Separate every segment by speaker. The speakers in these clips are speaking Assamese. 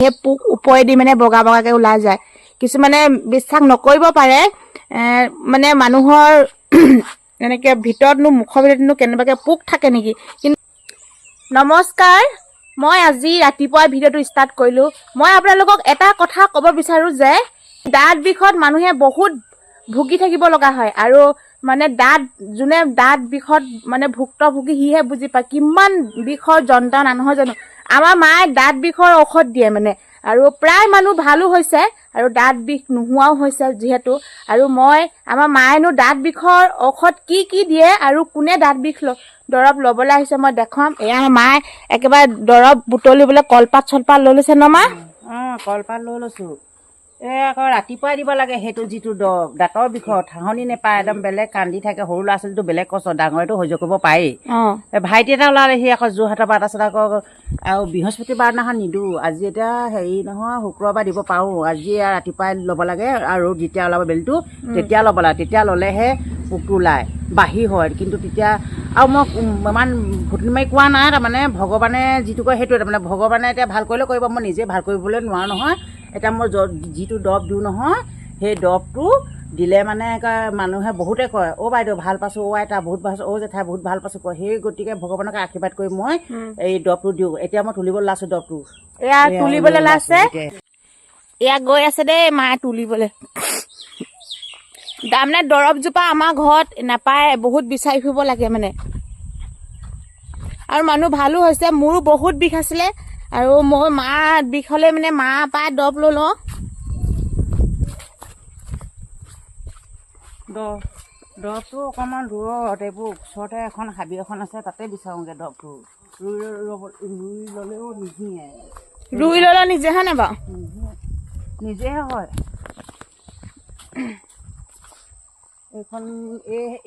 Speaker 1: সেই পোক ওপৰেদি মানে বগা বগাকে ওলাই যায়। কিছুমানে বিশ্বাস নকৰিব পাৰে মানে মানুহৰ এনেকে ভিতৰতনো মুখৰ ভিতৰতনো কেনেবাকে পোক থাকে নেকি। কিন্তু নমস্কাৰ, মই আজি ৰাতিপুৱা ভিডিঅ'টো ষ্টাৰ্ট কৰিলো। মই আপোনালোকক এটা কথা ক'ব বিচাৰো যে দাঁত বিষত মানুহে বহুত ভুগি থাকিব লগা হয়। আৰু মানে যোনে দাঁত বিষত মানে ভুক্তভোগী সিহে বুজি পায় কিমান বিষৰ যন্ত্ৰণা, নহয় জানো। আমাৰ মায়ে দাঁত বিষৰ ঔষধ দিয়ে মানে, আৰু প্ৰায় মানুহ ভালো হৈছে আৰু দাঁত বিষ নোহোৱাও হৈছে যিহেতু। আৰু আমাৰ মায়েনো দাঁত বিষৰ ঔষধ কি দিয়ে আৰু কোনে দাঁত বিষ দৰৱ ল'বলৈ আহিছে মই দেখুৱাম। এয়া মায়ে একেবাৰে দৰৱ বুটলিবলৈ কলপাত চলপাত লৈ লৈছে ন মা?
Speaker 2: কলপাত লৈ লৈছো। আকৌ ৰাতিপুৱাই দিব লাগে সেইটো যিটো দৰৱ দাঁতৰ বিষত। ঠাহনি নেপায়, একদম বেলেগ কান্দি থাকে। সৰু ল'ৰা ছোৱালীটো বেলেগ কষ্ট, ডাঙৰেতো সহ্য কৰিব পাৰেই। ভাইটি এটা ওলালেহি আকৌ যোৰহাটৰ পৰা। তাৰপিছত আকৌ আৰু বৃহস্পতিবাৰ দিনাখন নিদিওঁ। আজি এতিয়া হেৰি নহয়, শুক্ৰবাৰ দিব পাৰোঁ। আজি ৰাতিপুৱাই ল'ব লাগে, আৰু যেতিয়া ওলাব বেলিটো তেতিয়া ল'ব লাগে। তেতিয়া ল'লেহে পোকটো ওলায়, বাঢ়ি হয়। কিন্তু তেতিয়া আৰু মই ইমান ভুটলি মাৰি কোৱা নাই, তাৰমানে ভগৱানে যিটো কয় সেইটোৱে। তাৰমানে ভগৱানে এতিয়া ভাল কৰিলে কৰিব, মই নিজে ভাল কৰিবলৈ নোৱাৰোঁ নহয়। এতিয়া মই যিটো দৰৱ দিওঁ নহয়, সেই দৰৱটো দিলে মানে মানুহে বহুতে কয়, অ' বাইদেউ ভাল পাইছোঁ, অ' আইতা বহুত ভাল পাইছোঁ, অ' জেঠাই বহুত ভাল পাইছোঁ কয়। সেই গতিকে ভগৱানকে আশীৰ্বাদ কৰি মই এই দৰৱটো দিওঁ। এতিয়া মই তুলিবলৈ লাইছোঁ দৰৱটো।
Speaker 1: এয়া তুলিবলৈ লাইছে, এয়া গৈ আছে দেই মায়ে তুলিবলৈ। তাৰমানে দৰৱজোপা আমাৰ ঘৰত নাপায়, বহুত বিচাৰি ফুৰিব লাগে মানে। আৰু মানুহ ভালো হৈছে। মোৰো বহুত বিষ আছিলে, আৰু মই মা বিষ হ'লে মানে মা পাই দৰৱ লৈ লওঁ।
Speaker 2: দৰৱটো অকণমান দূৰত, এইবোৰ ওচৰতে এখন হাবি এখন আছে, তাতে বিচাৰোঁগৈ দৰৱটো। ৰুই ল'লেও নিহিয়ে।
Speaker 1: ৰুই ল'লে নিজে হয় নাই বাৰু?
Speaker 2: নিজেহে হয়।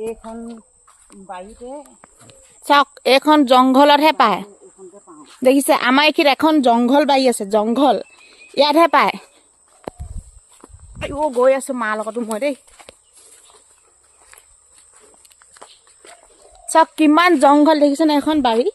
Speaker 2: এইখন বাৰীতে
Speaker 1: চাওক, এইখন জংঘলতহে পায়। দেখিছে, আমাৰ এইখিনিত এখন জংঘল বাৰী আছে, জংঘল ইয়াতহে পায়। গৈ আছো মাৰ লগতো মই দেই। চাওক কিমান জংঘল, দেখিছে না এখন বাৰী।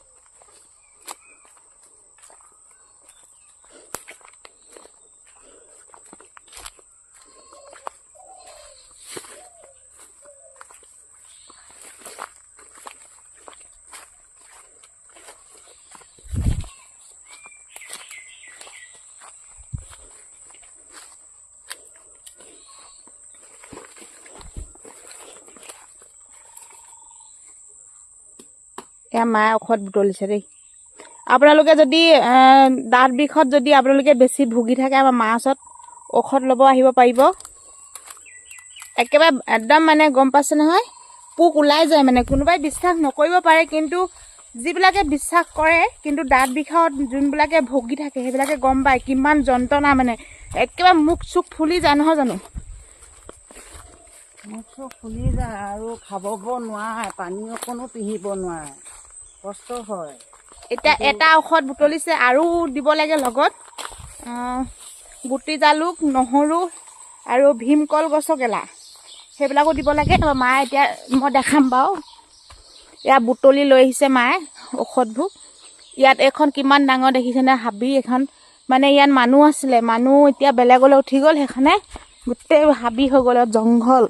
Speaker 1: এয়া মায়ে ঔষধ বুটলিছে দেই। আপোনালোকে যদি দাঁত বিষত যদি আপোনালোকে বেছি ভুগি থাকে, আমাৰ মাৰ ওচৰত ঔষধ ল'ব আহিব পাৰিব। একেবাৰে একদম মানে গম পাইছে নহয়, পোক ওলাই যায় মানে। কোনোবাই বিশ্বাস নকৰিব পাৰে, কিন্তু যিবিলাকে বিশ্বাস কৰে, কিন্তু দাঁত বিষত যোনবিলাকে ভুগি থাকে সেইবিলাকে গম পায় কিমান যন্ত্ৰণা মানে। একেবাৰে মুখ চুখ ফুলি যায়, নহয় জানো।
Speaker 2: মুখ চুখ ফুলি যায় আৰু খাব নোৱাৰে, পানী অকণো পিহিব নোৱাৰে, কষ্ট হয়।
Speaker 1: এতিয়া এটা ঔষধ বুটলিছে, আৰু দিব লাগে লগত গুটি জালুক, নহৰু আৰু ভীমকল গছৰ গেলা, সেইবিলাকো দিব লাগে। মায়ে এতিয়া মই দেখাম বাৰু। এয়া বুটলি লৈ আহিছে মায়ে ঔষধবোৰ। ইয়াত এইখন কিমান ডাঙৰ দেখিছেনে হাবি এখন, মানে ইয়াত মানুহ আছিলে, মানুহ এতিয়া বেলেগলৈ উঠি গ'ল, সেইখনে গোটেই হাবি হৈ গ'ল, জংঘল।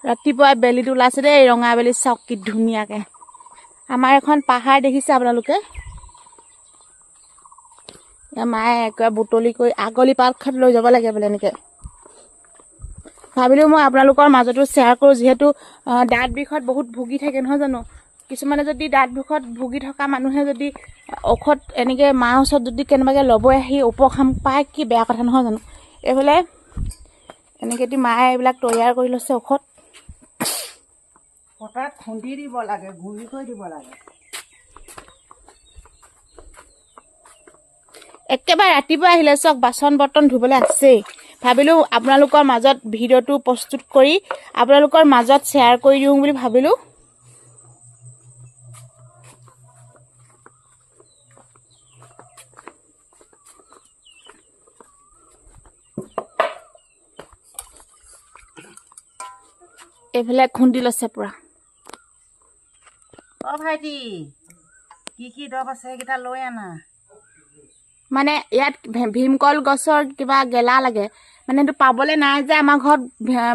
Speaker 1: ৰাতিপুৱা বেলিটো ওলাইছে দেই, ৰঙা বেলি। চাওক কি ধুনীয়াকে। আমাৰ এখন পাহাৰ দেখিছে আপোনালোকে। মায়ে একেবাৰে বুটলি কৰি আগলি পাতখাত লৈ যাব লাগে বোলে এনেকে। ভাবিলো মই আপোনালোকৰ মাজতো শ্বেয়াৰ কৰোঁ, যিহেতু দাঁত বিষত বহুত ভুগি থাকে, নহয় জানো। কিছুমানে যদি দাঁত বিষত ভুগি থকা মানুহে যদি ঔষধ এনেকে মাৰ ওচৰত যদি কেনেবাকে ল'ব আহি উপশম পায়, কি বেয়া কথা, নহয় জানো। এইফালে এনেকেদি মায়ে এইবিলাক তৈয়াৰ কৰি লৈছে ঔষধ।
Speaker 2: পটাত খুন্দি দিব লাগে, গুড়ি কৰি দিব লাগে।
Speaker 1: একেবাৰে ৰাতিপুৱা আহিলে চাওক, বাচন বৰ্তন ধুবলৈ আছেই। ভাবিলো আপোনালোকৰ মাজত ভিডিঅ'টো প্ৰস্তুত কৰি আপোনালোকৰ মাজত শ্বেয়াৰ কৰি দিওঁ বুলি ভাবিলো। এইফালে খুন্দি লৈছে পুৰা।
Speaker 2: অ ভাইটি কি কি দৰৱ আছে সেইকেইটা লৈ আনা।
Speaker 1: মানে ইয়াত ভীমকল গছৰ কিবা গেলা লাগে, মানে সেইটো পাবলৈ নাই যে আমাৰ ঘৰত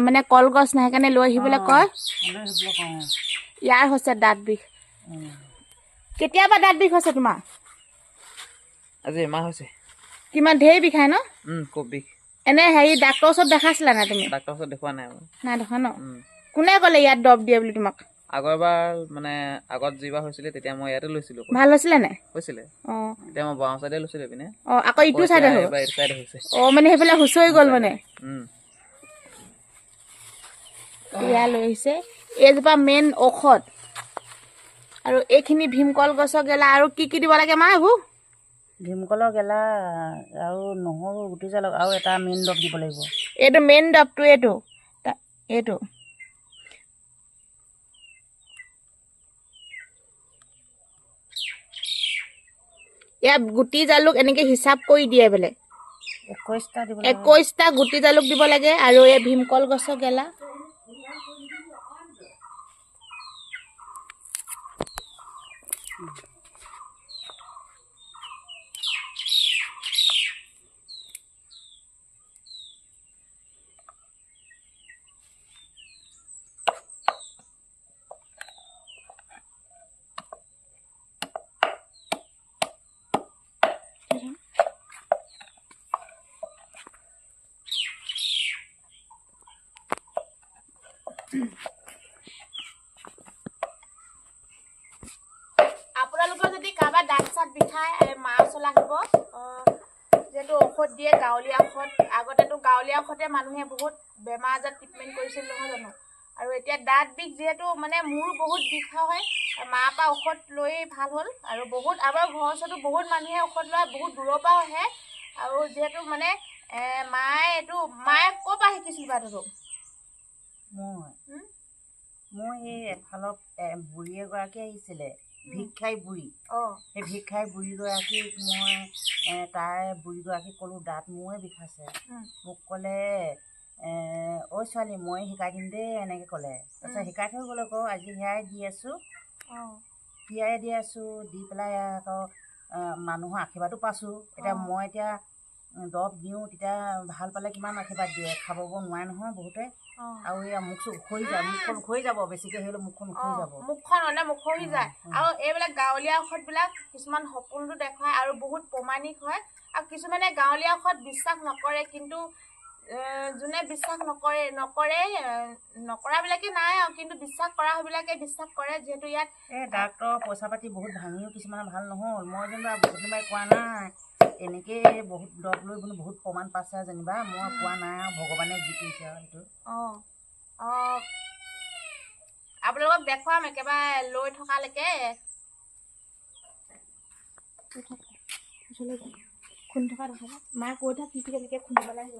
Speaker 1: মানে কলগছ নাই, সেইকাৰণে লৈ আহিবলৈ কয়। ইয়াৰ হৈছে দাঁত বিষ। কেতিয়াবা দাঁত বিষ হৈছে তোমাৰ?
Speaker 3: আজি এমাহ হৈছে।
Speaker 1: কিমান ঢেৰ বিষায় ন?
Speaker 3: খুব বিষ।
Speaker 1: এনে হেৰি ডাক্তৰৰ ওচৰত দেখাইছিলা নাই তুমি?
Speaker 3: ডাক্তৰৰ ওচৰত দেখুওৱা নাই মই।
Speaker 1: নাই দেখা ন? কোনে ক'লে ইয়াত দৰৱ দিয়ে বুলি তোমাক?
Speaker 3: আগৰবাৰ মানে আগত যিবাৰ হৈছিলে তেতিয়া মই ইয়াতে লৈছিলো।
Speaker 1: ভাল হৈছিলে নাই?
Speaker 3: হৈছিলে।
Speaker 1: অঁ
Speaker 3: এতিয়া মই বাওঁ চাইডে লৈছিলো পিনে।
Speaker 1: অঁ আকৌ ইটো চাইডে হ'ল?
Speaker 3: এইটো চাইডে হৈছে।
Speaker 1: অঁ মানে সেইফালে হুঁচৰি গ'ল মানে? এয়া লৈ আহিছে। এইজোপা মেইন ঔষধ, আৰু এইখিনি ভীমকল গছৰ গেলা। আৰু কি কি দিব লাগে মা এইবোৰ?
Speaker 2: ভীমকলৰ গেলা আৰু নহৰু গুটি জালুক আৰু এটা মেইন দৰৱ দিব লাগিব।
Speaker 1: এইটো মেইন দৰৱটো এইটো ইয়াত গুটি জালুক এনেকে হিচাপ কৰি দিয়ে বোলে।
Speaker 2: 21টা দিব লাগে।
Speaker 1: 21টা গুটি জালুক দিব লাগে আৰু এই ভীমকল গছৰ গেলা। আপোনালোকৰ যদি কাৰোবাৰ দাঁত চাত বিষায় মাছ লাগিব, যিহেতু ঔষধ দিয়ে গাঁৱলীয়া ঔষধ। আগতেতো গাঁৱলীয়া ঔষধে মানুহে বহুত বেমাৰ আজাৰ ট্ৰিটমেণ্ট কৰিছিল নহয় জানো? আৰু এতিয়া দাঁত বিষ যিহেতু মানে মোৰ বহুত বিষ হয়, মাৰ পৰা ঔষধ লৈ ভাল হ'ল। আৰু বহুত আমাৰ ঘৰৰ ওচৰতো বহুত মানুহে ঔষধ লয়, বহুত দূৰৰ পৰাও আহে। আৰু যিহেতু মানে মায়ে ক'ৰ পৰা শিকিছিল বাৰু?
Speaker 2: মই সেই এফালৰ বুঢ়ী এগৰাকী আহিছিলে, ভিক্ষাৰী বুঢ়ী। সেই ভিক্ষাৰী বুঢ়ীগৰাকীক মই তাই বুঢ়ীগৰাকীক ক'লোঁ দাঁত মোৰে বিষাইছে। মোক ক'লে ঐ ছোৱালী মই শিকাই দিম দেই, এনেকৈ ক'লে। তাৰপিছত শিকাই থৈ গ'লে আকৌ আজি সেয়াই দি আছোঁ, দি পেলাই আকৌ মানুহৰ আশীৰ্বাদো পাইছোঁ। এতিয়া মই দৰৱ দিওঁ, তেতিয়া ভাল পালে কিমান আশীৰ্বাদ দিয়ে, খাব নোৱাৰে নহয় বহুতে। আৰু এয়া মুখখন উখৰি যাব, বেছিকৈ হ'লে মুখখন উখৰি যাব,
Speaker 1: মুখখন মানে মুখৰি যায়। আৰু এইবিলাক গাঁৱলীয়া ঔষধবিলাক কিছুমান সপোনটো দেখুৱায় আৰু বহুত প্ৰমাণিক হয়। আৰু কিছুমানে গাঁৱলীয়া ঔষধ বিশ্বাস নকৰে, কিন্তু যোনে বিশ্বাস নকৰাবিলাকে নাই আৰু, কিন্তু বিশ্বাস কৰাবিলাকে বিশ্বাস কৰে। যিহেতু ইয়াত
Speaker 2: ডাক্তৰৰ পইচা পাতি বহুত ভাঙিও কিছুমানে ভাল নহ'ল। মই যেনিবা কোৱা নাই, এনেকৈ বহুত দৰৱ লৈ বহুত প্ৰমাণ পাইছে যেনিবা। মই কোৱা নাই আৰু ভগৱানে যি কৰিছে আৰু সেইটো।
Speaker 1: আপোনালোকক দেখুৱাম একেবাৰে লৈ থকালৈকে। খুন্দি থকা দেখাব মায়ে কৈ থাক কি কেনেকৈ খুন্দিব লাগে।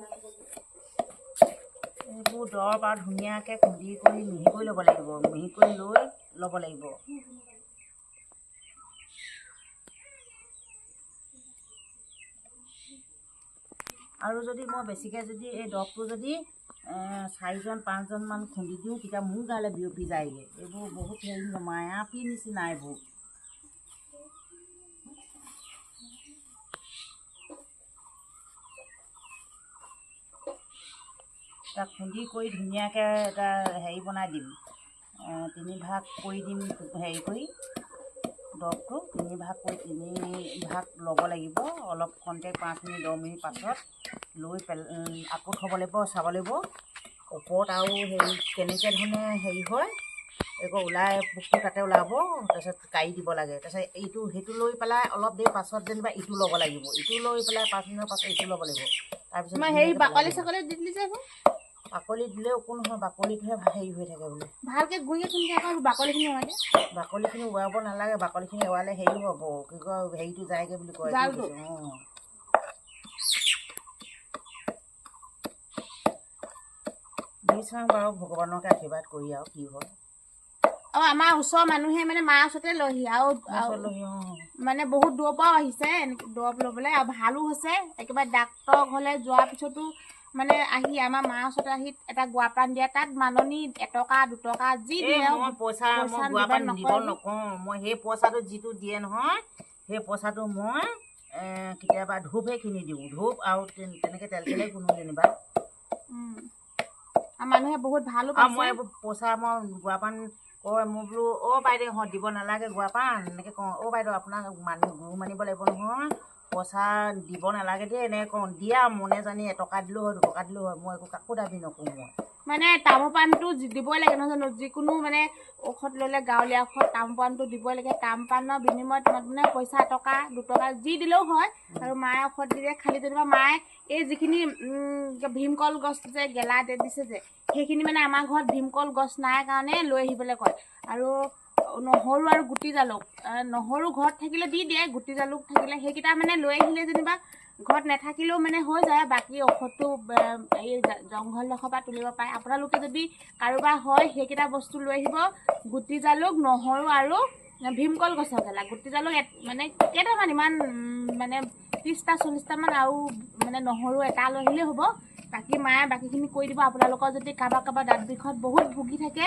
Speaker 2: এইবোৰ দৰৱ আৰু ধুনীয়াকৈ খুন্দি কৰি মিহি কৰি ল'ব লাগিব, মিহি কৰি লৈ ল'ব লাগিব। আৰু যদি মই বেছিকৈ যদি এই দৰৱটো যদি 4-5জনমান খুন্দি দিওঁ, তেতিয়া মোৰ গালৈ বিয়পি যায়গৈ। এইবোৰ বহুত মায়াপী নিচিনা এইবোৰ। তাক খুন্দি কৰি ধুনীয়াকৈ এটা হেৰি বনাই দিম, 3 ভাগ কৰি দিম। হেৰি কৰি দৰৱটো 3 ভাগ কৰি 3 ভাগ ল'ব লাগিব। অলপ খন্তেক 5 মিনিট 10 মিনিট পাছত লৈ আকৌ থ'ব লাগিব, চাব লাগিব ওপৰত আৰু হেৰি কেনেকৈ ধৰণে হেৰি হয় একো ওলাই, পোকটো তাতে ওলাব। তাৰপিছত কাঢ়ি দিব লাগে। তাৰপিছত সেইটো লৈ পেলাই অলপ দেৰি পাছত যেনিবা ইটো ল'ব লাগিব, ইটো লৈ পেলাই 5 মিনিটৰ পাছত ইটো ল'ব লাগিব। তাৰপিছত
Speaker 1: বাকলি চাকলি দি দিলি যে
Speaker 2: বাকলি দিলেও একো নহয়, বাকলিটোহে হেৰি হৈ থাকে বোলে।
Speaker 1: ভালকৈ গুৰিয়ে খুন্দি আকৌ বাকলিখিনি এৱাগে।
Speaker 2: বাকলিখিনি এৱাব নালাগে, বাকলিখিনি এৱালে হেৰি হ'ব, কি কয় হেৰিটো যায়গৈ বুলি কয়। দি চাওঁ বাৰু, ভগৱানকে আশীৰ্বাদ কৰি আৰু কি হয়।
Speaker 1: আমাৰ ওচৰৰ মানুহে মানে মাৰ ওচৰতে লয়হি আৰু মানে বহুত দূৰৰ পৰাও আহিছে দৰৱ ল'বলৈ, আৰু ভালো হৈছে। একেবাৰে ডাক্তৰ ঘৰলৈ যোৱাৰ পিছতো মানে আহি আমাৰ মাৰ ওচৰতে আহি এটা গুৱা পাণ দিয়ে, তাত মাননি 1 টকা 2 টকা যি দিয়ে
Speaker 2: মই পইচা মই গুৱা পাণ দিব নকওঁ। মই সেই পইচাটো যিটো দিয়ে নহয়, সেই পইচাটো মই কেতিয়াবা ধূপহে কিনি দিওঁ, ধূপ আৰু তেনেকৈ তেল চেলেই কোনো যেনিবা।
Speaker 1: মানুহে বহুত ভালো
Speaker 2: আৰু মই এইবোৰ পইচা মই গুৱা পাণ কয়, মই বোলো বাইদেউ দিব নালাগে গুৱা পাণ, এনেকৈ কওঁ। বাইদেউ আপোনাক গৰু মানিব লাগিব নহয়, পইচা দিব নালাগে দেই, এনেকৈ কওঁ। দিয়া মনে জানি 1 টকা দিলেও হয় 2 টকা দিলেও হয়, মই একো কাকো দাবী নকৰোঁ। মই
Speaker 1: মানে তামোল পাণটো দিবই লাগে নহয় জানো, যিকোনো মানে ঔষধ ল'লে গাঁৱলীয়া ঔষধ তামোল পাণটো দিবই লাগে। তামোল পাণৰ বিনিময়ত মানে পইচা 1 টকা 2 টকা যি দিলেও হয়। আৰু মায়ে ঔষধ দিলে, খালি যেনিবা মায়ে এই যিখিনি ভীমকল গছ যে গেলা দিছে যে, সেইখিনি মানে আমাৰ ঘৰত ভীমকল গছ নাই কাৰণে লৈ আহিবলৈ কয়। আৰু নহৰু আৰু গুটি জালুক, নহৰু ঘৰত থাকিলে দি দিয়ে, গুটি জালুক থাকিলে সেইকেইটা মানে লৈ আহিলে যেনিবা ঘৰত নাথাকিলেও মানে হৈ যায়। বাকী ঔষধটো এই জংঘলডোখৰ পৰা তুলিব পাৰে। আপোনালোকে যদি কাৰোবাৰ হয় সেইকেইটা বস্তু লৈ আহিব, গুটি জালুক, নহৰু আৰু ভীমকল গছৰ গেলা। গুটি জালুক মানে কেইটামান, ইমান মানে 30টা 40টামান, আৰু মানে নহৰু এটা লৈ আহিলেই হ'ব। বাকী মায়ে বাকীখিনি কৰি দিব। আপোনালোকৰ যদি কাৰোবাৰ দাঁত বিষত বহুত ভুগি থাকে,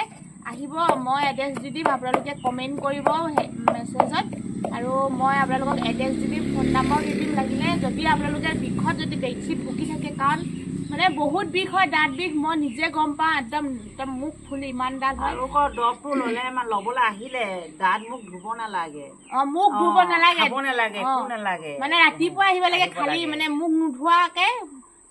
Speaker 1: আহিব, মই এড্ৰেছ দি দিম, আপোনালোকে কমেণ্ট কৰিব মেছেজত, আৰু মই আপোনালোকক এড্ৰেছ দি দিম, ফোন নম্বৰ দি দিম লাগিলে। যদি আপোনালোকে বিষত যদি বেছি ভুগি থাকে, কাৰণ মানে বহুত বিষ হয়, দাঁত বিষ, মই নিজে গম পাওঁ। একদম মুখ ফুলি ইমান দাঁত হয়।
Speaker 2: দৰৱটো ল'লে ল'বলৈ আহিলে দাঁত মুখ ধুব নালাগে।
Speaker 1: মুখ ধুব নালাগে,
Speaker 2: খাব নালাগে, একো নালাগে।
Speaker 1: মানে ৰাতিপুৱা আহিব লাগে, খালি মানে মুখ নোধোৱাকে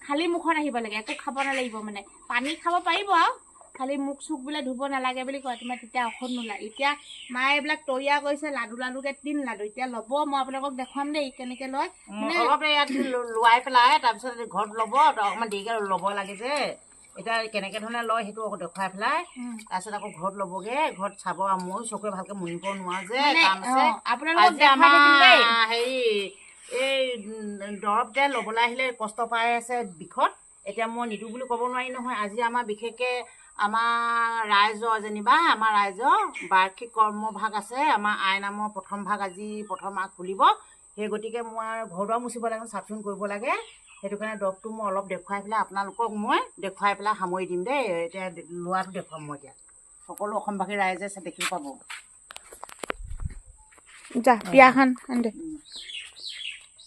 Speaker 1: খালি মুখত আহিব লাগে, একো খাব নালাগিব। মানে পানী খাব পাৰিব আৰু খালি মুখ চুখ বোলে ধুব নালাগে বুলি কয়। তোমাৰ তেতিয়া ঔষধ নোলায়। এতিয়া মায়ে এইবিলাক তৈয়াৰ কৰিছে, লাডুকে 3 লাডু এতিয়া ল'ব। মই আপোনালোকক দেখুৱাম দেই কেনেকে লয়।
Speaker 2: অলপ ইয়াত লোৱাই পেলাই তাৰপিছত ঘৰত ল'ব, অকণমান দেৰিকৈ ল'ব লাগে যে। এতিয়া কেনেকৈ ধৰণে লয় সেইটো আকৌ দেখুৱাই পেলাই তাৰপিছত আকৌ ঘৰত ল'বগৈ, ঘৰত চাব। আৰু ময়ো চকুৰে ভালকৈ মুনিব নোৱাৰো যে, কাম আছে। আজি আমাৰ হেৰি এই দৰৱ যে ল'বলৈ আহিলে কষ্ট পাই আছে বিষত, এতিয়া মই নিদিওঁ বুলি ক'ব নোৱাৰি নহয়। আজি আমাৰ বিশেষকৈ আমাৰ ৰাইজৰ যেনিবা, আমাৰ ৰাইজৰ বাৰ্ষিক কৰ্মভাগ আছে। আমাৰ আইনামৰ প্ৰথম ভাগ আজি প্ৰথম খুলিব। সেই গতিকে মই ঘৰ দুৱাৰ মুচিব লাগে, চাফ চিকুণ কৰিব লাগে। সেইটো কাৰণে দৰৱটো মই অলপ দেখুৱাই পেলাই আপোনালোকক মই দেখুৱাই পেলাই সামৰি দিম দেই। এতিয়া লোৱাটো দেখুৱাম মই এতিয়া, সকলো অসমবাসী ৰাইজে দেখি পাব।
Speaker 1: যা বিয়াখন দে।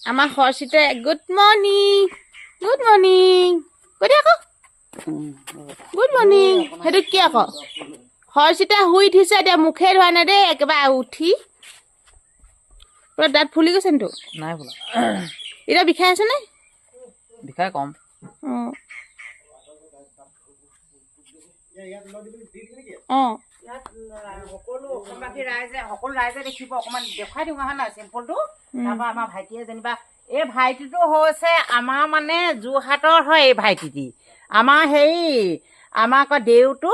Speaker 1: আমাৰ হৰ্ষিতে গুড মৰ্ণিং, গুড মৰ্ণিং কৈ দিয়া আকৌ, গুড মৰ্ণিং। সেইটো কি আকৌ, হৰ্ষিতে শুই উঠিছে এতিয়া, মুখে ধোৱা নাই দেই একেবাৰে উঠি। পুৰা দাঁত ফুলি গৈছে নেতো?
Speaker 3: নাই বোলা।
Speaker 1: এতিয়া বিষাই আছে নে?
Speaker 3: বিষাই কম।
Speaker 2: সকলো অসমবাসী ৰাইজে দেখিব। অকণমান দেখুৱাই দিওঁ হয় নাই চিম্পলটো। তাৰপৰা আমাৰ ভাইটিয়ে যেনিবা, এই ভাইটিটো হৈছে আমাৰ মানে যোৰহাটৰ হয়। এই ভাইটিটি আমাৰ আমাৰ আকৌ দেউতো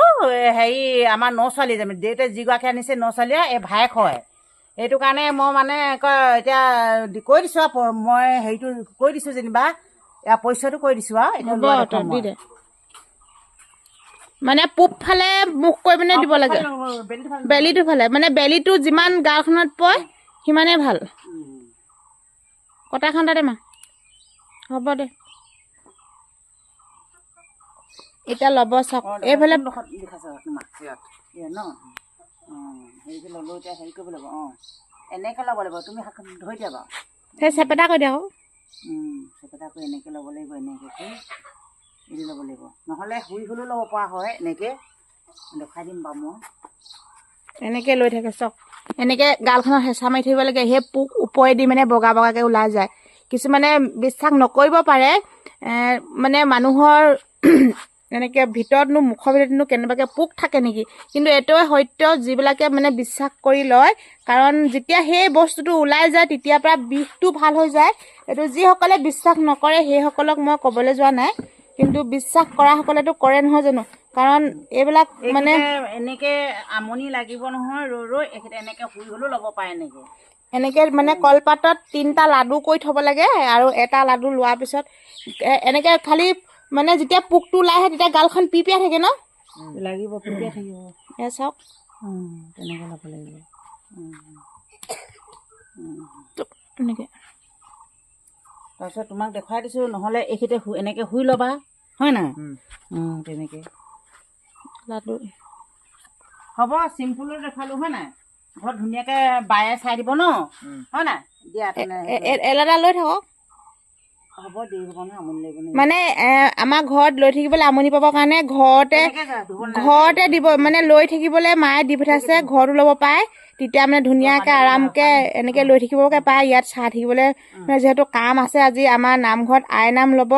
Speaker 2: হেৰি আমাৰ ন ছোৱালী যেনিবা, দেউতাই যিগৰাকী আনিছে ন ছোৱালীয়ে এই ভায়েক হয়। সেইটো কাৰণে মই মানে এতিয়া কৈ দিছোঁ আৰু মই হেৰিটো কৈ দিছোঁ যেনিবা, ইয়াৰ পৰিচয়টো কৈ দিছোঁ আৰু এতিয়া
Speaker 1: মানে পূব ফালে মুখ কৰি পিনে দিব লাগে, বেলিটো ফালে। মানে বেলিটো যিমান গাঁওখনত পৰে সিমানেই ভাল। কটা খন্দা দে মা, হ'ব দে। এতিয়া ল'ব চাওক এইফালে
Speaker 2: এনেকৈ ল'ব লাগিব। তুমি ধৰি দিয়া বাৰু,
Speaker 1: সেই চেপেটা কৰি দিয়া আকৌ,
Speaker 2: চেপেটা কৰি এনেকৈ ল'ব লাগিব। এনেকৈ কৰি এৰি ল'ব লাগিব, নহ'লে শুই হ'লেও ল'ব পৰা হয়। এনেকৈ দেখুৱাই দিম বাৰু মই।
Speaker 1: এনেকৈ লৈ থাকে চাওক, এনেকৈ গালখনত হেঁচা মাৰি থাকিব লাগে। সেই পোক ওপৰেদি মানে বগাকৈ ওলাই যায়। কিছুমানে বিশ্বাস নকৰিব পাৰে, মানে মানুহৰ এনেকৈ ভিতৰতনো মুখৰ ভিতৰতনো কেনেবাকৈ পোক থাকে নেকি, কিন্তু এইটোৱে সত্য। যিবিলাকে মানে বিশ্বাস কৰি লয়, কাৰণ যেতিয়া সেই বস্তুটো ওলাই যায় তেতিয়াৰ পৰা বিষটো ভাল হৈ যায়। এইটো যিসকলে বিশ্বাস নকৰে সেইসকলক মই ক'বলৈ যোৱা নাই, কিন্তু বিশ্বাস কৰা সকলেতো কৰে নহয় জানো। কাৰণ এইবিলাক মানে
Speaker 2: এনেকৈ আমনি লাগিব নহয়, এনেকৈ শুই হ'লেও ল'ব পাৰে।
Speaker 1: এনেকৈ মানে কলপাতত 3টা লাডু কৰি থ'ব লাগে, আৰু এটা লাডু লোৱাৰ পিছত এনেকৈ খালি মানে যেতিয়া পোকটো ওলাই আহে তেতিয়া গালখন পিপিয়াই থাকে ন,
Speaker 2: লাগিব, পিপিয়াই থাকিব।
Speaker 1: এয়া চাওক,
Speaker 2: তেনেকৈ ল'ব লাগিব।
Speaker 1: এনেকৈ
Speaker 2: তাৰপিছত তোমাক দেখুৱাই দিছোঁ। নহ'লে এইখিনিতে এনেকৈ শুই ল'বা, হয় নাই
Speaker 3: উম।
Speaker 2: তেনেকে
Speaker 1: লাডু
Speaker 2: হ'ব চিম্পুলো দেখালো হয় নাই ঘৰত ধুনীয়াকে বায়ে চাই দিব ন হয় নাই দিয়া তেনে
Speaker 1: এলাটা লৈ থাকক
Speaker 2: হ'ব দেৰি হ'ব নহয় আমনি লাগিব নহয়
Speaker 1: মানে আমাৰ ঘৰত লৈ থাকিবলৈ আমনি পাবৰ কাৰণে
Speaker 2: তেনেকে যা, ধুব নালাগে।
Speaker 1: ঘৰতে দিব মানে লৈ থাকিবলৈ মায়ে দি পঠাইছে ঘৰতো ল'ব পাৰে তেতিয়া মানে ধুনীয়াকে আৰামকে এনেকে লৈ থাকিবকে পায় ইয়াত চাই থাকিবলৈ মানে যিহেতু কাম আছে আজি আমাৰ নামঘৰত আই নাম ল'ব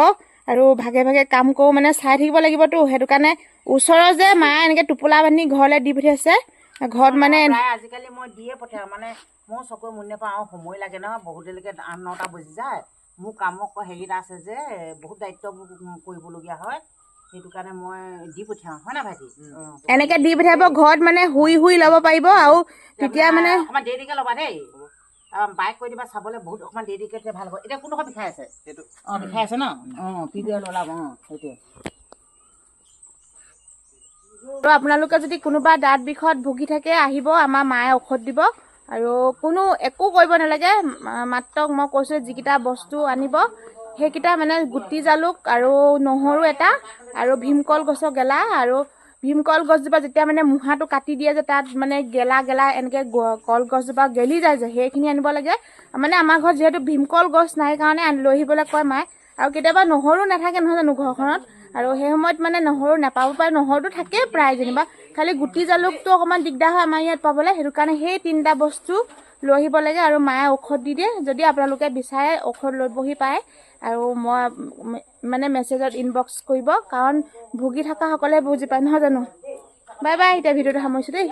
Speaker 1: আৰু ভাগে ভাগে কাম কৰোঁ মানে চাই থাকিব লাগিবতো সেইটো কাৰণে ওচৰৰ যে মায়ে এনেকে টোপোলা বান্ধি ঘৰলৈ দি পঠিয়াইছে ঘৰত মানে
Speaker 2: প্ৰায় আজিকালি মই দিয়ে পঠিয়াওঁ মানে মোৰ চকুৱে মুন নাপাওঁ আৰু সময় লাগে নহয় বহুত দেৰিলৈকে 8-9টা বাজি যায় মোৰ কামক হেৰি এটা আছে যে বহুত দায়িত্ববোৰ কৰিবলগীয়া হয় সেইটো কাৰণে মই দি পঠিয়াওঁ হয় না ভাইটি
Speaker 1: এনেকে দি পঠিয়াব ঘৰত মানে শুই শুই ল'ব পাৰিব আৰু তেতিয়া মানে
Speaker 2: অকণমান দেৰিকে ল'বা দেই বাইক কৈ দিবা চাবলৈ বহুত অকণমান দেৰিকে ভাল হ'ব এতিয়া কোনডোখৰ বিষাই আছে
Speaker 3: সেইটো
Speaker 2: বিষাই আছে ন পিৰিয়ড ওলাব সেইটোৱে
Speaker 1: আৰু আপোনালোকে যদি কোনোবা দাঁত বিষত ভুগি থাকে আহিব আমাৰ মায়ে ঔষধ দিব আৰু কোনো একো কৰিব নালাগে মাত্ৰ মই কৈছোঁ যিকেইটা বস্তু আনিব সেইকেইটা মানে গুটি জালুক আৰু নহৰু এটা আৰু ভীমকল গছৰ গেলা আৰু ভীমকল গছজোপা যেতিয়া মানে মুহাটো কাটি দিয়ে যে তাত মানে গেলা গেলা এনেকৈ কলগছজোপা গেলি যায় যে সেইখিনি আনিব লাগে মানে আমাৰ ঘৰত যিহেতু ভীমকল গছ নাই কাৰণে লৈ আহিবলৈ কয় মায়ে আৰু কেতিয়াবা নহৰু নাথাকে নহয় জানো ঘৰখনত আৰু সেই সময়ত মানে নহৰু নাপাব পাৰে নহৰুটো থাকেই প্ৰায় যেনিবা খালি গুটি জালুকটো অকণমান দিগদাৰ হয় আমাৰ ইয়াত পাবলৈ সেইটো কাৰণে সেই 3টা বস্তু লৈ আহিব লাগে আৰু মায়ে ঔষধ দি দিয়ে যদি আপোনালোকে বিচাৰে ঔষধ লৈ বহি পায় আৰু মই মানে মেছেজত ইনবক্স কৰিব কাৰণ ভুগি থকাসকলে বুজি পায় নহয় জানো বাই বাই এতিয়া ভিডিঅ'টো সামৰিছোঁ দেই